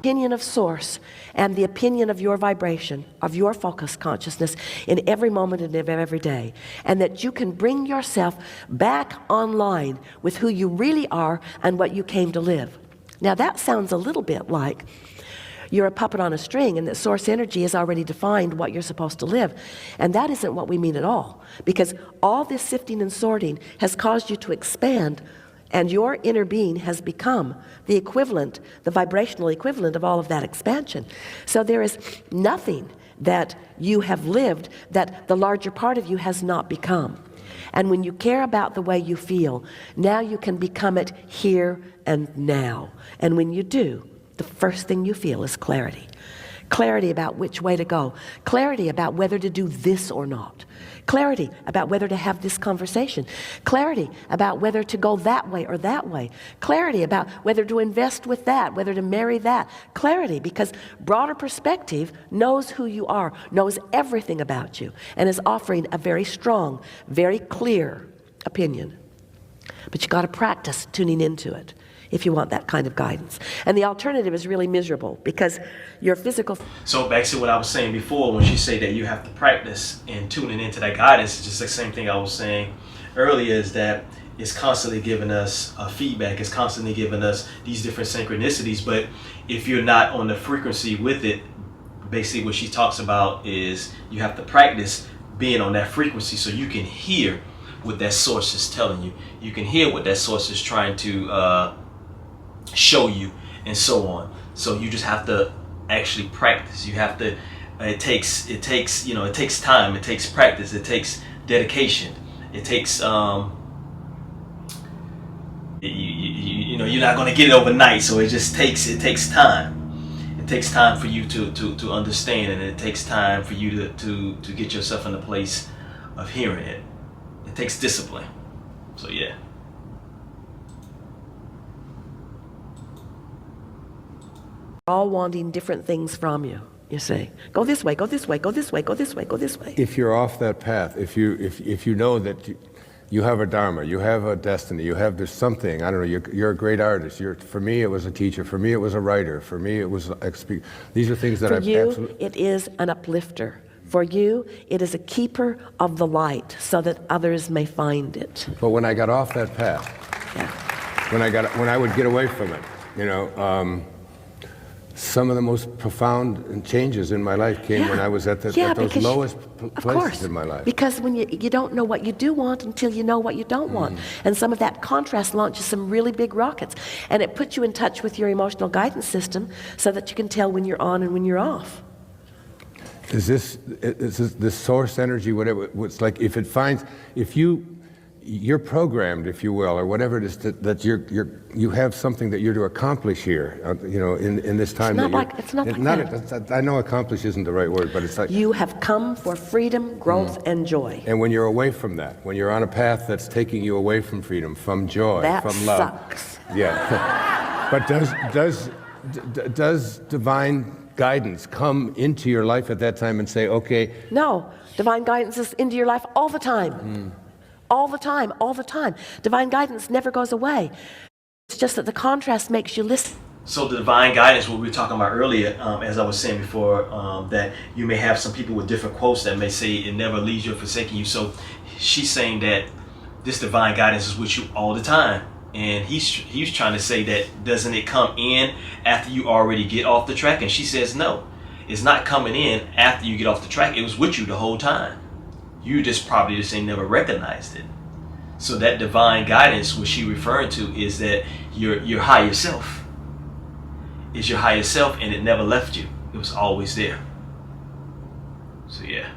opinion of source and the opinion of your vibration, of your focused consciousness in every moment and of every day. And that you can bring yourself back online with who you really are and what you came to live. Now that sounds a little bit like you're a puppet on a string and that source energy has already defined what you're supposed to live. And that isn't what we mean at all. Because all this sifting and sorting has caused you to expand, and your inner being has become the equivalent, the vibrational equivalent of all of that expansion. So there is nothing that you have lived that the larger part of you has not become. And when you care about the way you feel, now you can become it here and now. And when you do, the first thing you feel is clarity. Clarity about which way to go. Clarity about whether to do this or not. Clarity about whether to have this conversation. Clarity about whether to go that way or that way. Clarity about whether to invest with that, whether to marry that. Clarity, because broader perspective knows who you are, knows everything about you, and is offering a very strong, very clear opinion. But you got to practice tuning into it if you want that kind of guidance. And the alternative is really miserable because your physical... So back to what I was saying before, when she said that you have to practice and tuning into that guidance, it's just the same thing I was saying earlier, is that it's constantly giving us feedback, it's constantly giving us these different synchronicities, but if you're not on the frequency with it, basically what she talks about is you have to practice being on that frequency so you can hear what that source is telling you. You can hear what that source is trying to show you, and so on. So you just have to actually practice. You have to. It takes time. It takes practice. It takes dedication. It takes you're not going to get it overnight. So it takes time. It takes time for you to understand, and it takes time for you to get yourself in a place of hearing it. It takes discipline. So yeah. All wanting different things from you. You say, go this way, go this way, go this way, go this way, go this way. If you're off that path, if you know that you have a dharma, you have a destiny, there's something, I don't know, you're a great artist. For me, it was a teacher. For me, it was a writer. For me, it was these are things that I've absolutely... For you, it is an uplifter. For you, it is a keeper of the light so that others may find it. But when I got off that path, yeah. when I would get away from it, some of the most profound changes in my life came when I was at those lowest places in my life. Because when you don't know what you do want until you know what you don't want. And some of that contrast launches some really big rockets. And it puts you in touch with your emotional guidance system so that you can tell when you're on and when you're off. Is this source energy, whatever, it's like you're programmed, if you will, or whatever it is, that you have something that you're to accomplish here, in this time. It's not like that. I know accomplish isn't the right word, but it's like... You have come for freedom, growth, and joy. And when you're away from that, when you're on a path that's taking you away from freedom, from joy, from love... That sucks. Yeah. But does divine guidance come into your life at that time and say, okay... No. Divine guidance is into your life all the time. All the time, all the time. Divine guidance never goes away. It's just that the contrast makes you listen. So the divine guidance, what we were talking about earlier, as I was saying before, that you may have some people with different quotes that may say it never leaves you or forsaking you. So she's saying that this divine guidance is with you all the time. And he's trying to say that doesn't it come in after you already get off the track? And she says no, it's not coming in after you get off the track. It was with you the whole time. You probably ain't never recognized it. So that divine guidance, what she referring to, is that your higher self. It's your higher self, and it never left you. It was always there. So yeah.